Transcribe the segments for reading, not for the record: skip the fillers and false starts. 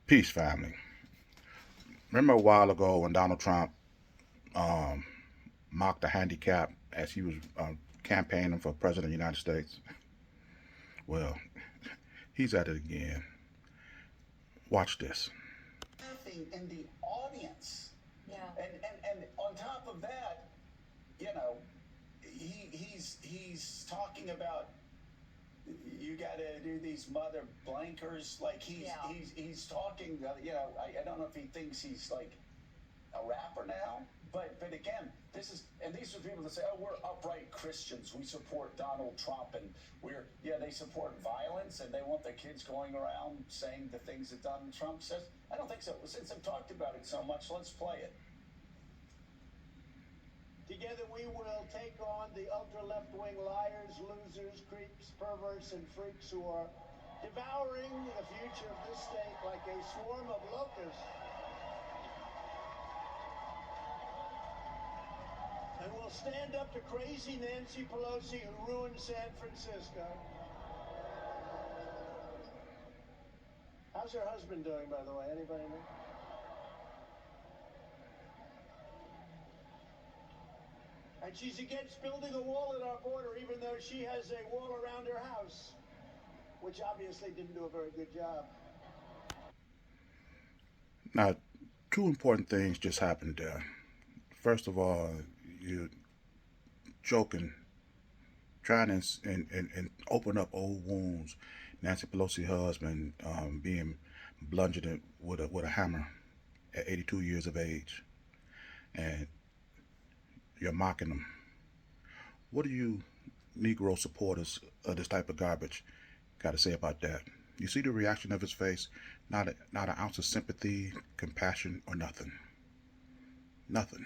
Peace, family. Remember a while ago when Donald Trump um, mocked the handicap as he was campaigning for president of the United States? Well, he's at it again. Watch this. Laughing in the audience. Yeah. And on top of that, you know, he's talking about you got to do these mother blankers. Like he's talking. I don't know if he thinks he's like a rapper now. But again, these are people that say, oh, we're upright Christians. We support Donald Trump, and they support violence, and they want their kids going around saying the things that Donald Trump says. I don't think so. Since I've talked about it so much, let's play it. Together we will take on the ultra-left-wing liars, losers, creeps, perverts, and freaks who are devouring the future of this state like a swarm of locusts. And we'll stand up to crazy Nancy Pelosi who ruined San Francisco. How's her husband doing, by the way? Anybody know? And she's against building a wall at our border, even though she has a wall around her house, which obviously didn't do a very good job. Now, two important things just happened there. First of all, you're joking, trying to and open up old wounds. Nancy Pelosi's husband being bludgeoned with a hammer at 82 years of age, and you're mocking him. What do you Negro supporters of this type of garbage got to say about that? You see the reaction of his face? Not an ounce of sympathy, compassion, or nothing. Nothing.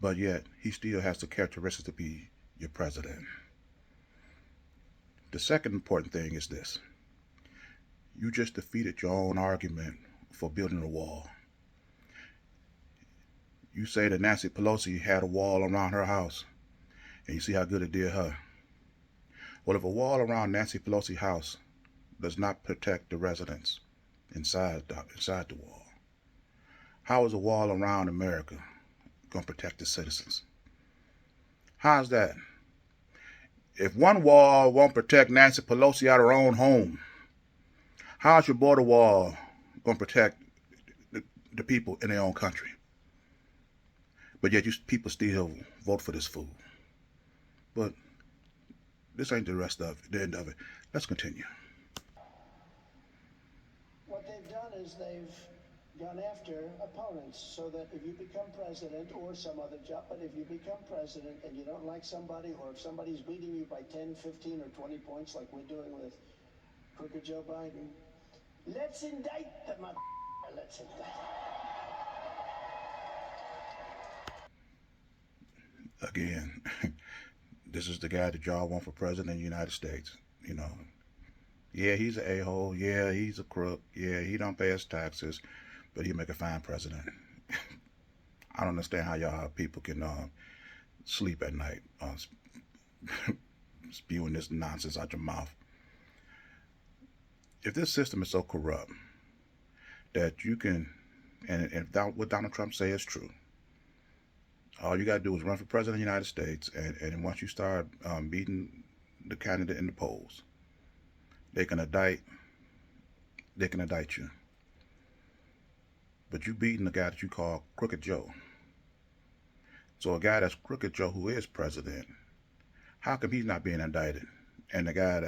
But yet, he still has the characteristics to be your president. The second important thing is this. You just defeated your own argument for building a wall. You say that Nancy Pelosi had a wall around her house, and you see how good it did her. Well, if a wall around Nancy Pelosi's house does not protect the residents inside the wall, how is a wall around America going to protect the citizens? How's that? If one wall won't protect Nancy Pelosi out of her own home, how's your border wall going to protect the people in their own country? But yet you people still vote for this fool. But this ain't the end of it. Let's continue. What they've done is they've gone after opponents so that if you become president or some other job, but if you become president and you don't like somebody, or if somebody's beating you by 10, 15, or 20 points like we're doing with Crooked Joe Biden, let's indict the mother. Let's indict Again, this is the guy that y'all want for president of the United States. You know, yeah, he's an a-hole. Yeah, he's a crook. Yeah, he don't pay his taxes, but he'll make a fine president. I don't understand how y'all people can sleep at night spewing this nonsense out your mouth. If this system is so corrupt that you can, and if what Donald Trump say is true, all you got to do is run for president of the United States, and once you start beating the candidate in the polls, they can indict you. But you beating the guy that you call Crooked Joe. So a guy that's Crooked Joe who is president, how come he's not being indicted? And the guy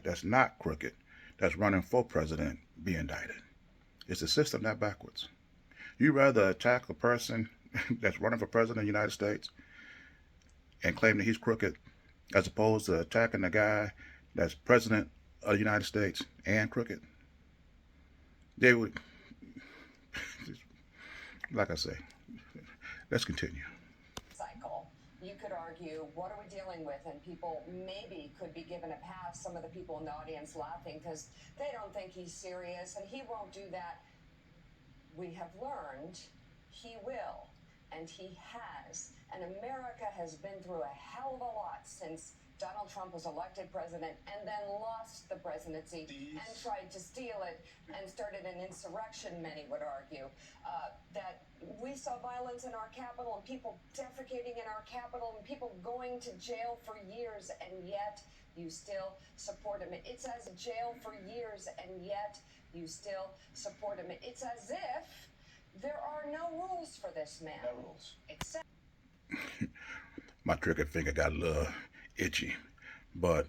that's not crooked, that's running for president, be indicted? It's the system that backwards. You rather attack a person that's running for president of the United States and claim that he's crooked, as opposed to attacking the guy that's president of the United States and crooked? They would, like I say, let's continue. Cycle. You could argue, what are we dealing with? And people maybe could be given a pass, some of the people in the audience laughing because they don't think he's serious, and he won't do that. We have learned he will, and he has. And America has been through a hell of a lot since Donald Trump was elected president and then lost the presidency and tried to steal it and started an insurrection, many would argue. That we saw violence in our capital and people defecating in our capital and people going to jail for years, and yet you still support him. It says jail for years, and yet you still support him. It's as if there are no rules for this man. No rules. Except My trigger finger got a little itchy. But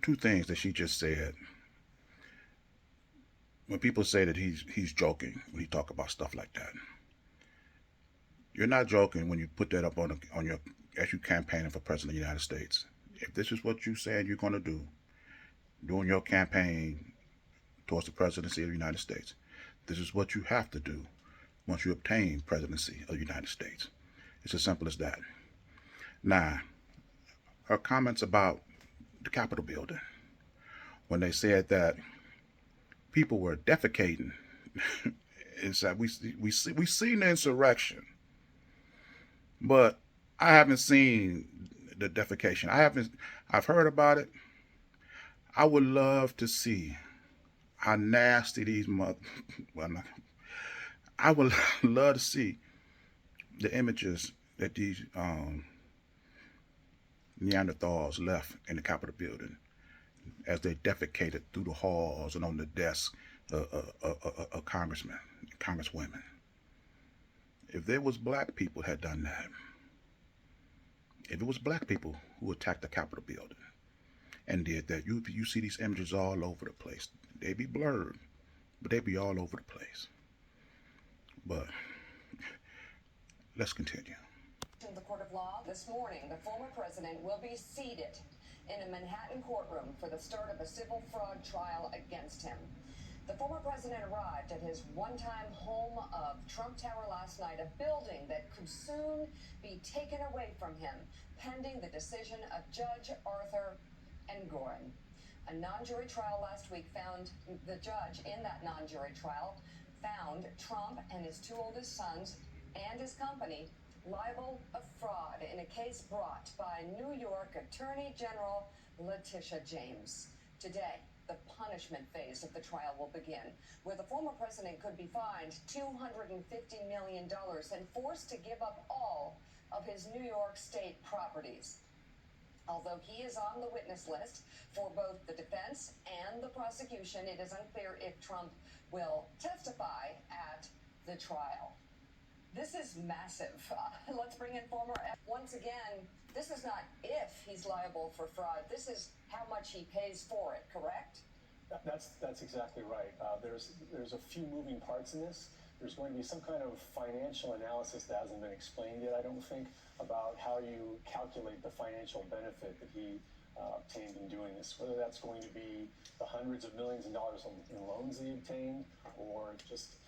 two things that she just said. When people say that he's joking when he talk about stuff like that, you're not joking when you put that up on your as you campaigning for president of the United States. If this is what you said you're going to do during your campaign towards the presidency of the United States, this is what you have to do once you obtain presidency of the United States. It's as simple as that. Now, her comments about the Capitol building, when they said that people were defecating, is that we seen the insurrection, but I haven't seen the defecation. I've heard about it. I would love to see how nasty these I would love to see the images that these Neanderthals left in the Capitol building as they defecated through the halls and on the desks of congressmen, congresswomen. If there was black people had done that, if it was black people who attacked the Capitol building and did that, you see these images all over the place. They be blurred, but they be all over the place. But let's continue. in the court of law this morning, the former president will be seated in a Manhattan courtroom for the start of a civil fraud trial against him. The former president arrived at his one-time home of Trump Tower last night, a building that could soon be taken away from him, pending the decision of Judge Arthur Engoron. A non-jury trial last week found the judge in that non-jury trial found Trump and his two oldest sons and his company liable of fraud in a case brought by New York Attorney General Letitia James. Today, the punishment phase of the trial will begin, where the former president could be fined $250 million and forced to give up all of his New York State properties. Although he is on the witness list for both the defense and the prosecution, it is unclear if Trump will testify at the trial. This is massive. Let's bring in former. Once again, this is not if he's liable for fraud. This is how much he pays for it, correct? That's exactly right. There's a few moving parts in this. There's going to be some kind of financial analysis that hasn't been explained yet, I don't think, about how you calculate the financial benefit that he obtained in doing this. Whether that's going to be the hundreds of millions of dollars in loans that he obtained, or just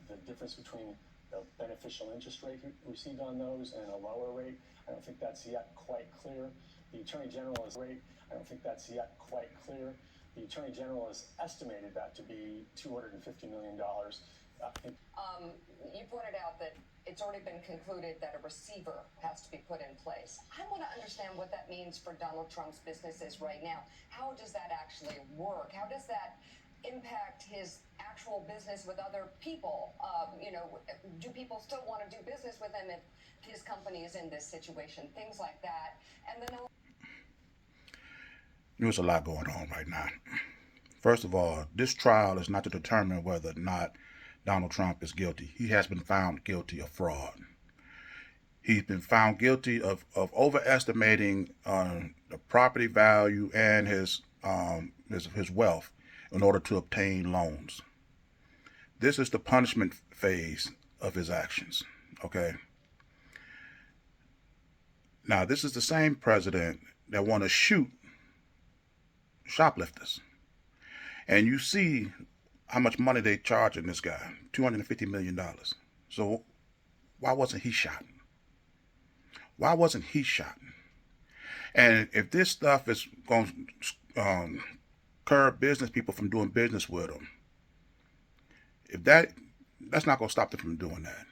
the difference between the beneficial interest rate he received on those and a lower rate. I don't think that's yet quite clear. The Attorney General is I don't think that's yet quite clear. The Attorney General has estimated that to be $250 million. You pointed out that it's already been concluded that a receiver has to be put in place. I want to understand what that means for Donald Trump's businesses right now. How does that actually work? How does that impact his actual business with other people? Do people still want to do business with him if his company is in this situation? Things like that. And then there's a lot going on right now. First of all, this trial is not to determine whether or not Donald Trump is guilty. He has been found guilty of fraud. He's been found guilty of overestimating the property value and his wealth in order to obtain loans. This is the punishment phase of his actions, okay? Now, this is the same president that want to shoot shoplifters. And you see how much money they charging this guy, $250 million. So why wasn't he shot? Why wasn't he shot? And if this stuff is going to curb business people from doing business with him, if that's not going to stop them from doing that.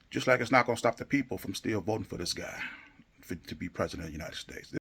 Just like it's not going to stop the people from still voting for this guy. to be president of the United States.